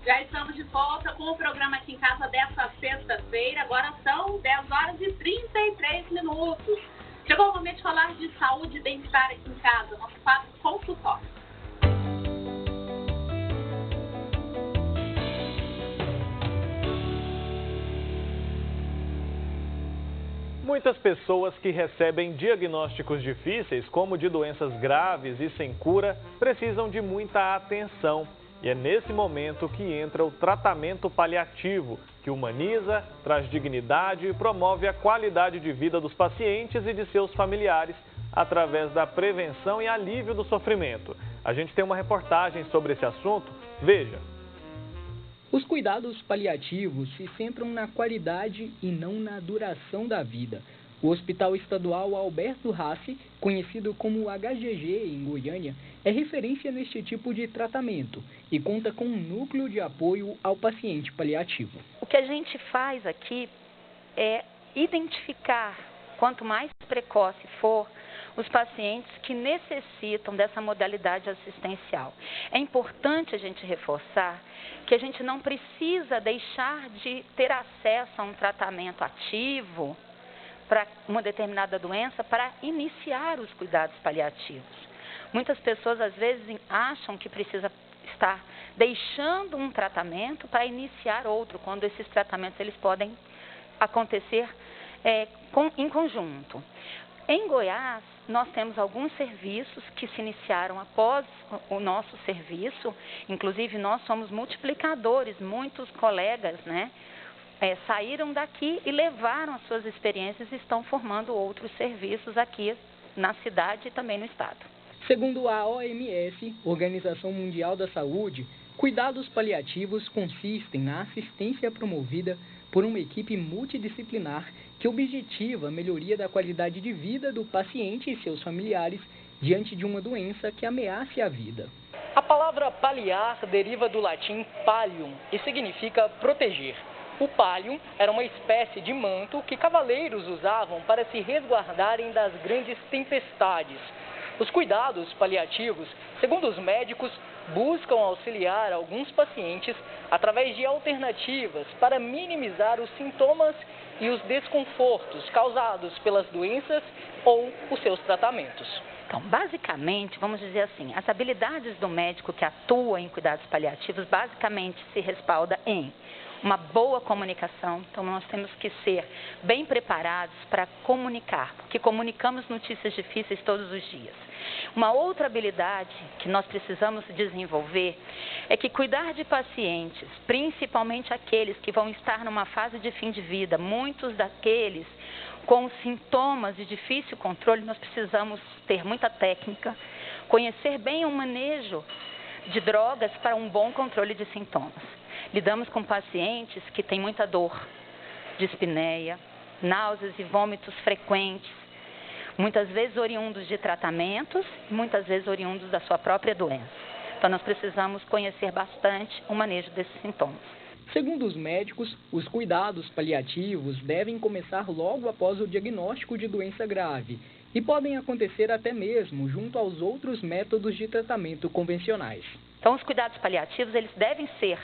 Já estamos de volta com o programa Aqui em Casa desta sexta-feira. Agora são 10 horas e 33 minutos. Chegou o momento de falar de saúde e bem-estar aqui em casa. Nosso quadro consultório. Muitas pessoas que recebem diagnósticos difíceis, como de doenças graves e sem cura, precisam de muita atenção. E é nesse momento que entra o tratamento paliativo, que humaniza, traz dignidade e promove a qualidade de vida dos pacientes e de seus familiares, através da prevenção e alívio do sofrimento. A gente tem uma reportagem sobre esse assunto. Veja. Os cuidados paliativos se centram na qualidade e não na duração da vida. O Hospital Estadual Alberto Rassi, conhecido como HGG em Goiânia, é referência neste tipo de tratamento e conta com um núcleo de apoio ao paciente paliativo. O que a gente faz aqui é identificar, quanto mais precoce for, os pacientes que necessitam dessa modalidade assistencial. É importante a gente reforçar que a gente não precisa deixar de ter acesso a um tratamento ativo para uma determinada doença para iniciar os cuidados paliativos. Muitas pessoas, às vezes, acham que precisa estar deixando um tratamento para iniciar outro, quando esses tratamentos eles podem acontecer em conjunto. Em Goiás, nós temos alguns serviços que se iniciaram após o nosso serviço, inclusive nós somos multiplicadores, muitos colegas, saíram daqui e levaram as suas experiências e estão formando outros serviços aqui na cidade e também no estado. Segundo a OMS, Organização Mundial da Saúde, cuidados paliativos consistem na assistência promovida por uma equipe multidisciplinar que objetiva a melhoria da qualidade de vida do paciente e seus familiares diante de uma doença que ameace a vida. A palavra paliar deriva do latim pallium e significa proteger. O pallium era uma espécie de manto que cavaleiros usavam para se resguardarem das grandes tempestades. Os cuidados paliativos, segundo os médicos, buscam auxiliar alguns pacientes através de alternativas para minimizar os sintomas e os desconfortos causados pelas doenças ou os seus tratamentos. Então, basicamente, vamos dizer assim, as habilidades do médico que atua em cuidados paliativos basicamente se respalda em uma boa comunicação. Então, nós temos que ser bem preparados para comunicar, porque comunicamos notícias difíceis todos os dias. Uma outra habilidade que nós precisamos desenvolver é que cuidar de pacientes, principalmente aqueles que vão estar numa fase de fim de vida, muitos daqueles com sintomas de difícil controle, nós precisamos ter muita técnica, conhecer bem o manejo de drogas para um bom controle de sintomas. Lidamos com pacientes que têm muita dor, dispneia, náuseas e vômitos frequentes, muitas vezes oriundos de tratamentos, muitas vezes oriundos da sua própria doença. Então, nós precisamos conhecer bastante o manejo desses sintomas. Segundo os médicos, os cuidados paliativos devem começar logo após o diagnóstico de doença grave e podem acontecer até mesmo junto aos outros métodos de tratamento convencionais. Então, os cuidados paliativos eles devem ser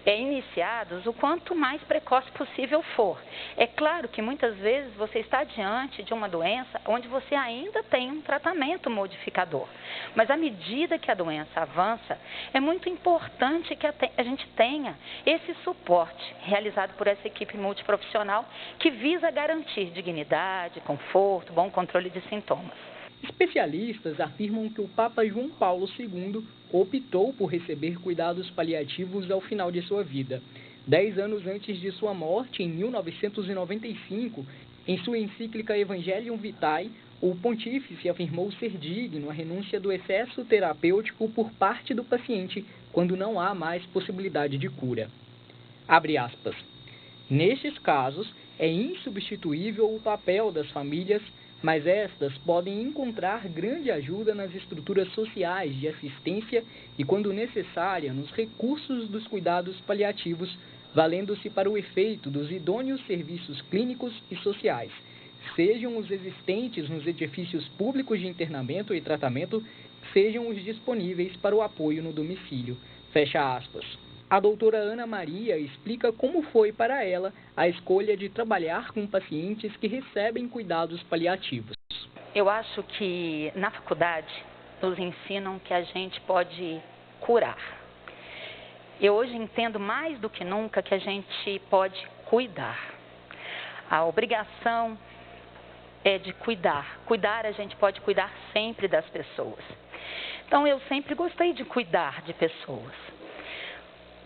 iniciados o quanto mais precoce possível for. É claro que muitas vezes você está diante de uma doença onde você ainda tem um tratamento modificador. Mas à medida que a doença avança, é muito importante que a gente tenha esse suporte realizado por essa equipe multiprofissional que visa garantir dignidade, conforto, bom controle de sintomas. Especialistas afirmam que o Papa João Paulo II optou por receber cuidados paliativos ao final de sua vida. 10 anos antes de sua morte, em 1995, em sua encíclica Evangelium Vitae, o pontífice afirmou ser digno a renúncia do excesso terapêutico por parte do paciente quando não há mais possibilidade de cura. Abre aspas. Nestes casos, é insubstituível o papel das famílias, mas estas podem encontrar grande ajuda nas estruturas sociais de assistência e, quando necessária, nos recursos dos cuidados paliativos, valendo-se para o efeito dos idôneos serviços clínicos e sociais, sejam os existentes nos edifícios públicos de internamento e tratamento, sejam os disponíveis para o apoio no domicílio. Fecha aspas. A doutora Ana Maria explica como foi para ela a escolha de trabalhar com pacientes que recebem cuidados paliativos. Eu acho que na faculdade nos ensinam que a gente pode curar. Eu hoje entendo mais do que nunca que a gente pode cuidar. A obrigação é de cuidar. Cuidar, a gente pode cuidar sempre das pessoas. Então, eu sempre gostei de cuidar de pessoas.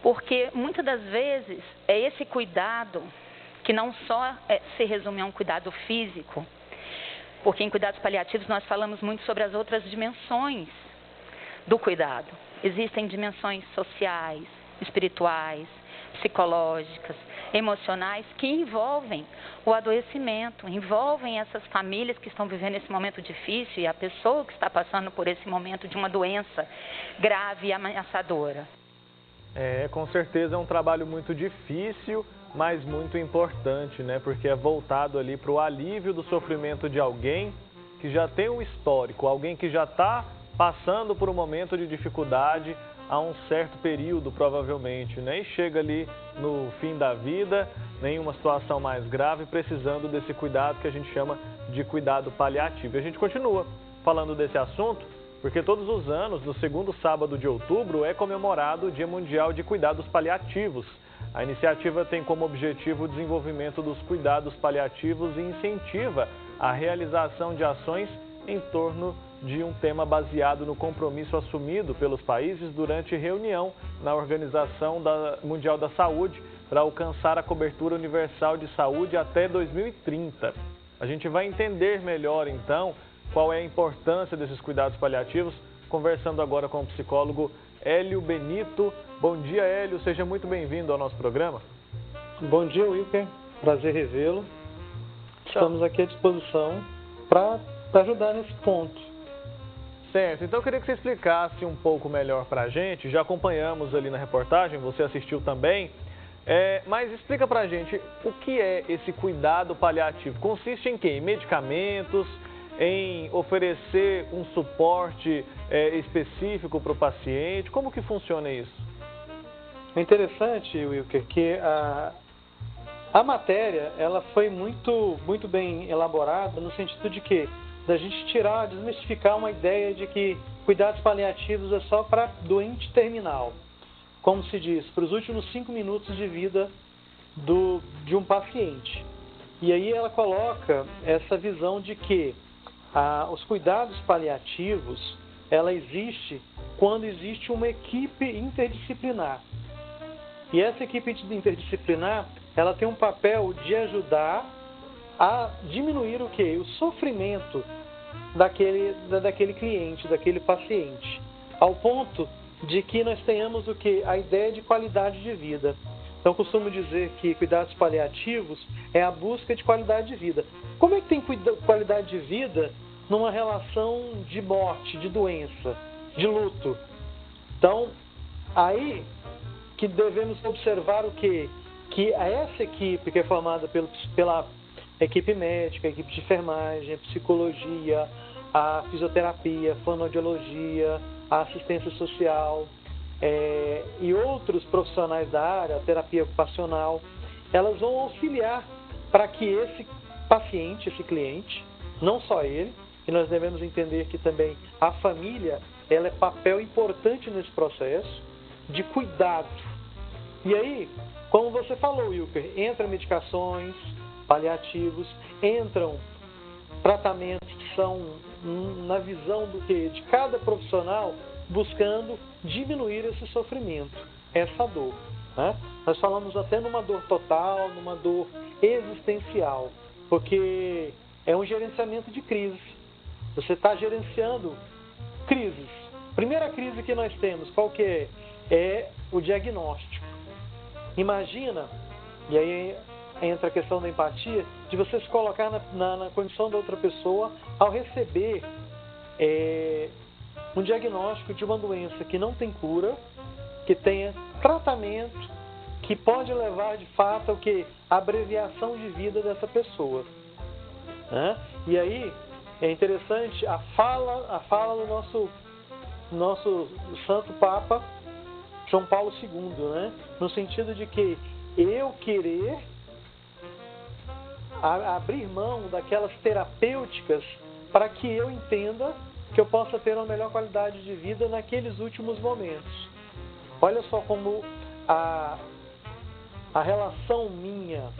Porque, muitas das vezes, é esse cuidado que não só se resume a um cuidado físico, porque em cuidados paliativos nós falamos muito sobre as outras dimensões do cuidado. Existem dimensões sociais, espirituais, psicológicas, emocionais, que envolvem o adoecimento, envolvem essas famílias que estão vivendo esse momento difícil e a pessoa que está passando por esse momento de uma doença grave e ameaçadora. Com certeza é um trabalho muito difícil, mas muito importante, né? Porque é voltado ali para o alívio do sofrimento de alguém que já tem um histórico, alguém que já está passando por um momento de dificuldade há um certo período, provavelmente, né? E chega ali no fim da vida, em uma situação mais grave, precisando desse cuidado que a gente chama de cuidado paliativo. E a gente continua falando desse assunto, porque todos os anos, no segundo sábado de outubro, é comemorado o Dia Mundial de Cuidados Paliativos. A iniciativa tem como objetivo o desenvolvimento dos cuidados paliativos e incentiva a realização de ações em torno de um tema baseado no compromisso assumido pelos países durante reunião na Organização Mundial da Saúde para alcançar a cobertura universal de saúde até 2030. A gente vai entender melhor, então, qual é a importância desses cuidados paliativos, conversando agora com o psicólogo Hélio Benito. Bom dia, Hélio. Seja muito bem-vindo ao nosso programa. Bom dia, Wilker. Prazer revê-lo. Estamos aqui à disposição para ajudar nesse ponto. Certo. Então, eu queria que você explicasse um pouco melhor para a gente. Já acompanhamos ali na reportagem, você assistiu também. Mas explica para a gente o que é esse cuidado paliativo. Consiste em quê? Em medicamentos, em oferecer um suporte específico para o paciente? Como que funciona isso? É interessante, Wilker, que a matéria ela foi muito bem elaborada no sentido de que da gente desmistificar uma ideia de que cuidados paliativos é só para doente terminal. Como se diz, para os últimos 5 minutos de vida de um paciente. E aí ela coloca essa visão de que os cuidados paliativos, ela existe quando existe uma equipe interdisciplinar. E essa equipe interdisciplinar, ela tem um papel de ajudar a diminuir o quê? O sofrimento daquele cliente, daquele paciente, ao ponto de que nós tenhamos o quê? A ideia de qualidade de vida. Então, eu costumo dizer que cuidados paliativos é a busca de qualidade de vida. Como é que tem qualidade de vida numa relação de morte, de doença, de luto? Então, aí que devemos observar o quê? Que essa equipe que é formada pela equipe médica, a equipe de enfermagem, a psicologia, a fisioterapia, a fonoaudiologia, a assistência social e outros profissionais da área, a terapia ocupacional, elas vão auxiliar para que esse paciente, esse cliente, não só ele, e nós devemos entender que também a família, ela é papel importante nesse processo de cuidado. E aí, como você falou, Wilker, entram medicações, paliativos, entram tratamentos que são na visão do quê? De cada profissional buscando diminuir esse sofrimento, essa dor. Né? Nós falamos até numa dor total, numa dor existencial, porque é um gerenciamento de crise. Você está gerenciando crises. Primeira crise que nós temos, qual que é? É o diagnóstico. Imagina, e aí entra a questão da empatia, de você se colocar na condição da outra pessoa ao receber um diagnóstico de uma doença que não tem cura, que tenha tratamento, que pode levar de fato ao que? A abreviação de vida dessa pessoa. Né? E aí é interessante a fala do nosso Santo Papa, João Paulo II, né? No sentido de que eu querer abrir mão daquelas terapêuticas para que eu entenda que eu possa ter uma melhor qualidade de vida naqueles últimos momentos. Olha só como a relação minha,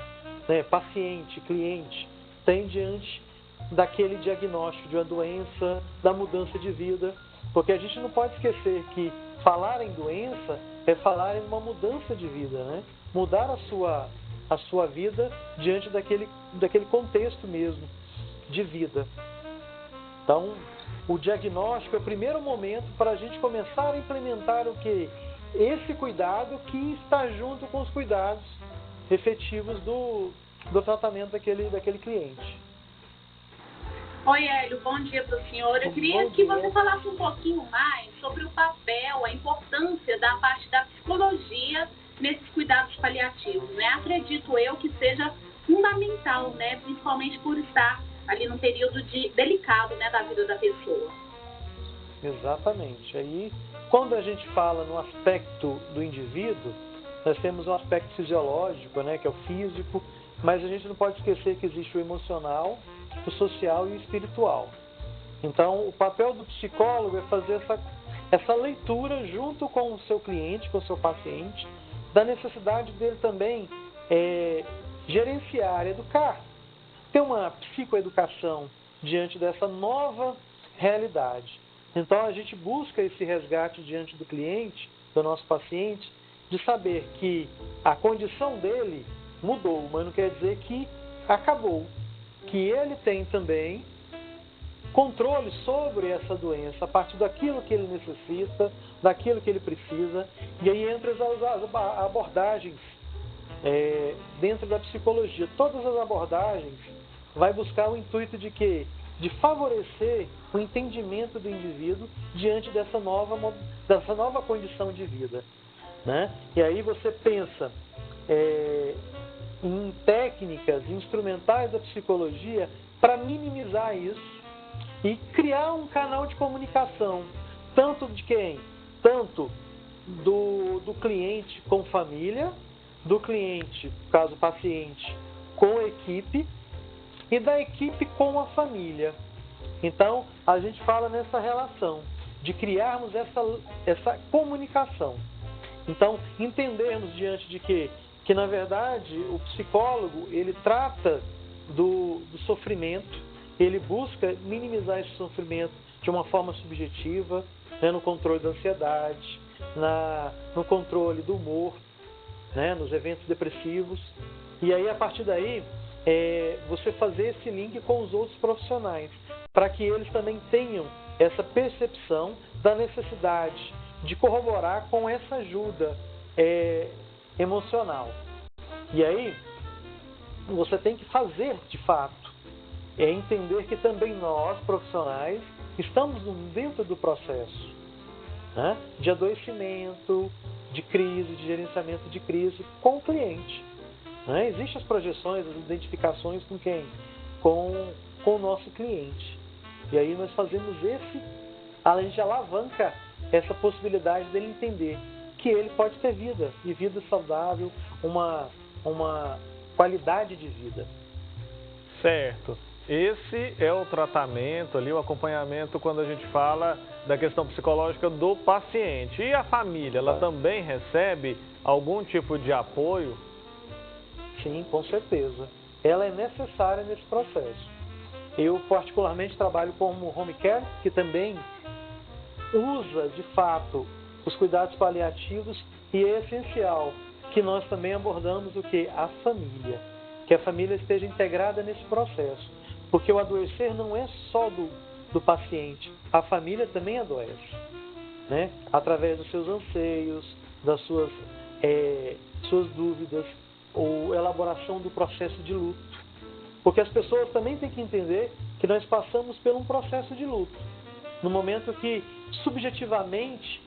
né, paciente, cliente, tem diante daquele diagnóstico de uma doença, da mudança de vida, porque a gente não pode esquecer que falar em doença é falar em uma mudança de vida, né? Mudar a sua vida diante daquele contexto mesmo de vida. Então, o diagnóstico é o primeiro momento para a gente começar a implementar o quê? Esse cuidado que está junto com os cuidados efetivos do tratamento daquele cliente. Oi, Hélio, bom dia para o senhor. Eu queria que você falasse um pouquinho mais sobre o papel, a importância da parte da psicologia nesses cuidados paliativos, né? Acredito eu que seja fundamental, né? Principalmente por estar ali num período delicado, né, da vida da pessoa. Exatamente. Aí, quando a gente fala no aspecto do indivíduo, nós temos um aspecto fisiológico, né, que é o físico, mas a gente não pode esquecer que existe o emocional, o social e o espiritual. Então, o papel do psicólogo é fazer essa leitura junto com o seu cliente, com o seu paciente, da necessidade dele também gerenciar, educar, ter uma psicoeducação diante dessa nova realidade. Então, a gente busca esse resgate diante do cliente, do nosso paciente, de saber que a condição dele mudou, mas não quer dizer que acabou. Que ele tem também controle sobre essa doença, a partir daquilo que ele necessita, daquilo que ele precisa. E aí entra as abordagens dentro da psicologia. Todas as abordagens vai buscar o intuito de quê? De favorecer o entendimento do indivíduo diante dessa nova condição de vida, né? E aí você pensa em técnicas instrumentais da psicologia para minimizar isso e criar um canal de comunicação, tanto de quem? Tanto do cliente com família, do cliente, caso paciente, com a equipe e da equipe com a família. Então, a gente fala nessa relação de criarmos essa comunicação. Então, entendermos diante de que na verdade o psicólogo ele trata do sofrimento, ele busca minimizar esse sofrimento de uma forma subjetiva, né, no controle da ansiedade, no controle do humor, né, nos eventos depressivos. E aí, a partir daí, você fazer esse link com os outros profissionais, para que eles também tenham essa percepção da necessidade de corroborar com essa ajuda emocional. E aí, você tem que fazer de fato, entender que também nós, profissionais, estamos dentro do processo, né, de adoecimento, de crise, de gerenciamento de crise com o cliente. Né? Existem as projeções, as identificações com quem? Com o nosso cliente. E aí nós fazemos a gente alavanca essa possibilidade dele entender que ele pode ter vida, e vida saudável, uma qualidade de vida. Certo. Esse é o tratamento ali, o acompanhamento quando a gente fala da questão psicológica do paciente. E a família, ela também recebe algum tipo de apoio? Sim, com certeza. Ela é necessária nesse processo. Eu particularmente trabalho como home care, que também usa de fato os cuidados paliativos, e é essencial que nós também abordamos o que? A família. Que a família esteja integrada nesse processo. Porque o adoecer não é só do paciente, a família também adoece, né? Através dos seus anseios, das suas dúvidas, ou elaboração do processo de luto. Porque as pessoas também têm que entender que nós passamos por um processo de luto. No momento que, subjetivamente,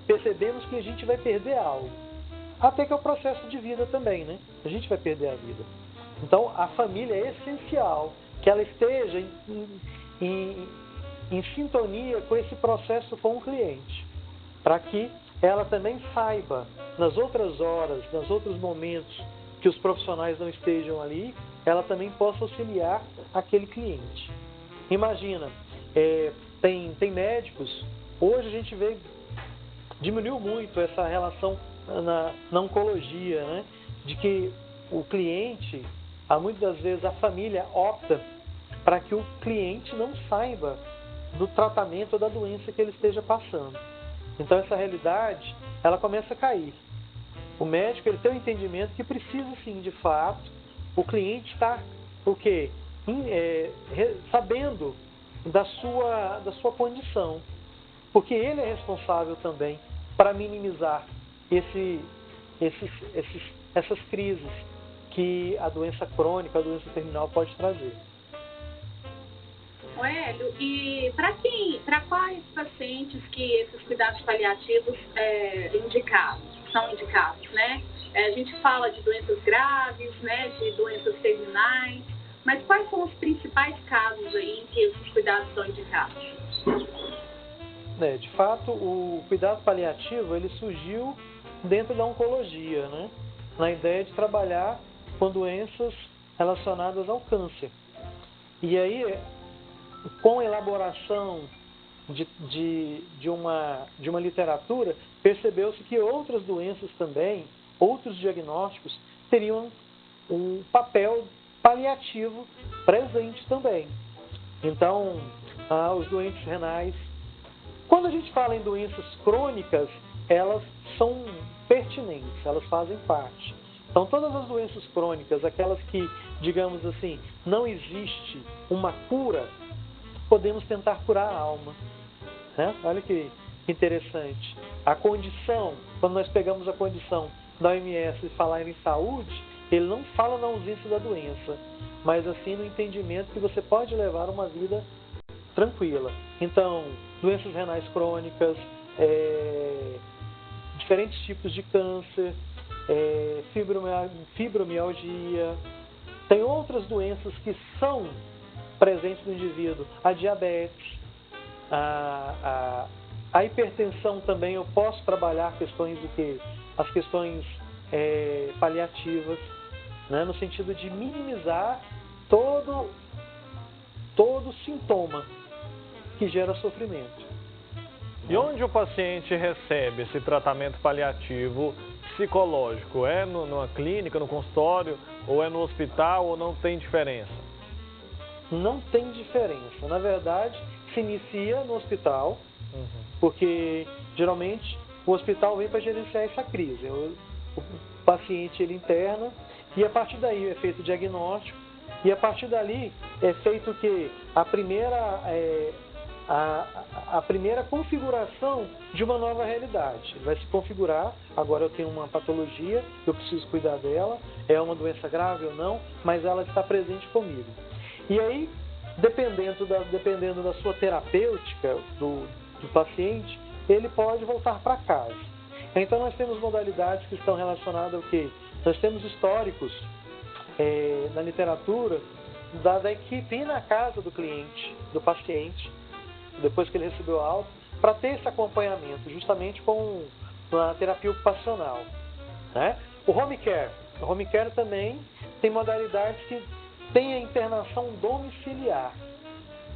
percebemos que a gente vai perder algo. Até que é o processo de vida também, né? A gente vai perder a vida. Então, a família é essencial que ela esteja em sintonia com esse processo com o cliente, para que ela também saiba, nas outras horas, nos outros momentos que os profissionais não estejam ali, ela também possa auxiliar aquele cliente. Imagina, tem médicos, hoje a gente vê, diminuiu muito essa relação na oncologia, né? De que o cliente, muitas das vezes a família opta para que o cliente não saiba do tratamento ou da doença que ele esteja passando. Então essa realidade, ela começa a cair. O médico, ele tem um entendimento que precisa sim, de fato, o cliente estar, o quê? Sabendo da sua condição. Porque ele é responsável também para minimizar essas crises que a doença crônica, a doença terminal pode trazer. Hélio, e para quais pacientes que esses cuidados paliativos são indicados, né? A gente fala de doenças graves, né, de doenças terminais, mas quais são os principais casos aí em que esses cuidados são indicados? De fato, o cuidado paliativo, ele surgiu dentro da oncologia, né? Na ideia de trabalhar com doenças relacionadas ao câncer. E aí, com a elaboração de uma literatura, percebeu-se que outras doenças também, outros diagnósticos, teriam um papel paliativo presente também. Então, os doentes renais. Quando a gente fala em doenças crônicas, elas são pertinentes, elas fazem parte. Então, todas as doenças crônicas, aquelas que, digamos assim, não existe uma cura, podemos tentar curar a alma. Né? Olha que interessante. A condição, quando nós pegamos a condição da OMS e falar em saúde, ele não fala na ausência da doença, mas assim no entendimento que você pode levar uma vida tranquila. Então, doenças renais crônicas, diferentes tipos de câncer, fibromialgia, tem outras doenças que são presentes no indivíduo, a diabetes, a hipertensão também. Eu posso trabalhar questões as questões paliativas, né, no sentido de minimizar todo sintoma que gera sofrimento. E onde o paciente recebe esse tratamento paliativo psicológico? É numa clínica, no consultório, ou é no hospital, ou não tem diferença? Não tem diferença. Na verdade, se inicia no hospital, porque geralmente o hospital vem para gerenciar essa crise. O paciente, ele interna, e a partir daí é feito o diagnóstico, e a partir dali é feito o quê? A primeira configuração de uma nova realidade. Ele vai se configurar, agora eu tenho uma patologia, eu preciso cuidar dela, é uma doença grave ou não, mas ela está presente comigo. E aí, dependendo da sua terapêutica do paciente, ele pode voltar para casa. Então nós temos modalidades que estão relacionadas ao quê? Nós temos históricos na literatura da equipe ir na casa do cliente, do paciente, depois que ele recebeu a alta, para ter esse acompanhamento, justamente com a terapia ocupacional. Né? O home care também tem modalidades que tem a internação domiciliar,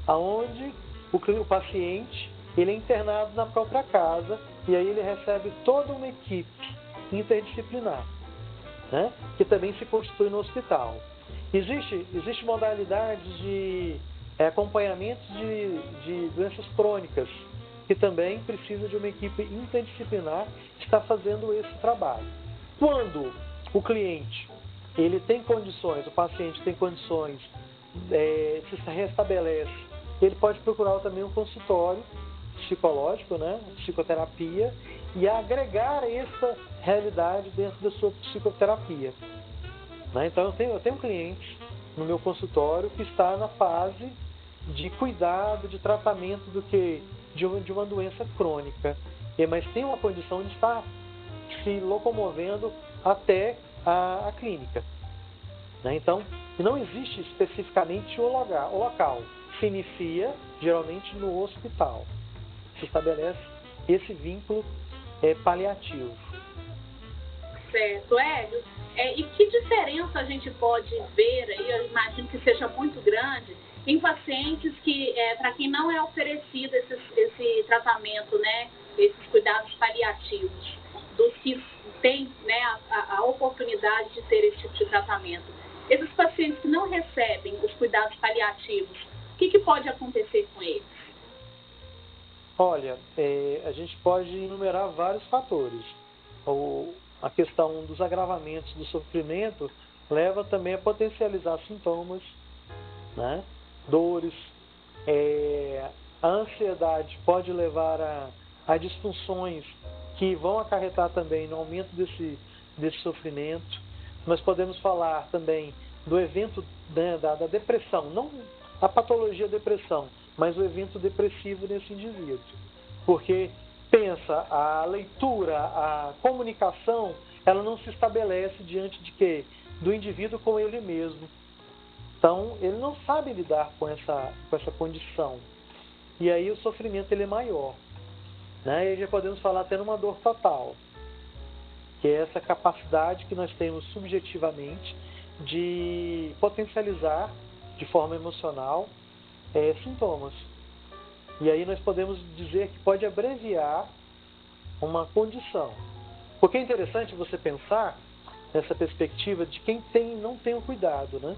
aonde o paciente ele é internado na própria casa e aí ele recebe toda uma equipe interdisciplinar, né? Que também se constitui no hospital. Existe modalidades de acompanhamento de doenças crônicas, que também precisa de uma equipe interdisciplinar que está fazendo esse trabalho. Quando o cliente ele tem condições, o paciente tem condições, se restabelece, ele pode procurar também um consultório psicológico, né, psicoterapia, e agregar essa realidade dentro da sua psicoterapia. Né? Então eu tenho clientes no meu consultório que está na fase de cuidado, de tratamento de uma doença crônica, mas tem uma condição de estar se locomovendo até a clínica. Né? Então, não existe especificamente o local. Se inicia, geralmente, no hospital. Se estabelece esse vínculo paliativo. Certo, Hélio. E que diferença a gente pode ver, aí, eu imagino que seja muito grande, em pacientes que, para quem não é oferecido esse tratamento, né, esses cuidados paliativos, dos que têm, né, a oportunidade de ter esse tipo de tratamento. Esses pacientes que não recebem os cuidados paliativos, o que pode acontecer com eles? Olha, a gente pode enumerar vários fatores. A questão dos agravamentos do sofrimento leva também a potencializar sintomas, né? Dores. A ansiedade pode levar a disfunções que vão acarretar também no aumento desse sofrimento. Nós podemos falar também do evento, né, da depressão, não a patologia depressão, mas o evento depressivo nesse indivíduo. Porque pensa, a leitura, a comunicação, ela não se estabelece diante de quê? Do indivíduo com ele mesmo. Então, ele não sabe lidar com essa condição. E aí o sofrimento ele é maior. Né? E já podemos falar até numa dor total, que é essa capacidade que nós temos subjetivamente de potencializar de forma emocional sintomas. E aí nós podemos dizer que pode abreviar uma condição. Porque é interessante você pensar nessa perspectiva de quem não tem o cuidado, né?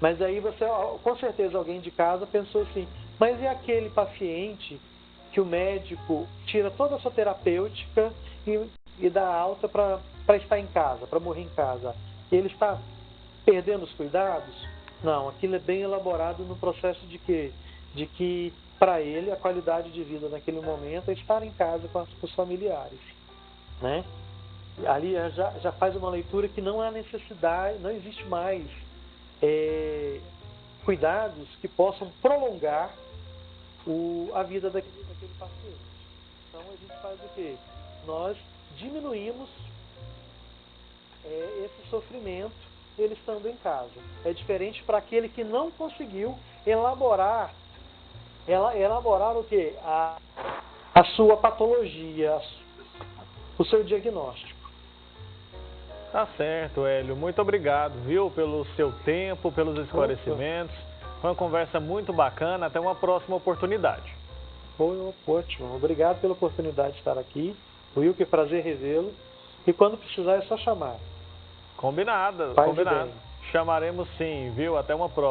Mas aí você, com certeza alguém de casa pensou assim, mas e aquele paciente que o médico tira toda a sua terapêutica e dá alta para estar em casa, para morrer em casa? Ele está perdendo os cuidados? Não, aquilo é bem elaborado no processo de quê? De que para ele a qualidade de vida naquele momento é estar em casa com os familiares, né? Ali já faz uma leitura que não há necessidade, não existe mais cuidados que possam prolongar a vida daquele paciente. Então a gente faz o quê? Nós diminuímos esse sofrimento ele estando em casa. É diferente para aquele que não conseguiu elaborar o quê? A sua patologia, o seu diagnóstico. Tá certo, Hélio. Muito obrigado, viu, pelo seu tempo, pelos esclarecimentos. Foi uma conversa muito bacana. Até uma próxima oportunidade. Foi ótimo. Obrigado pela oportunidade de estar aqui. Wilker, prazer revê-lo. E quando precisar é só chamar. Combinado. Paz combinado. de bem. Chamaremos sim, viu? Até uma próxima.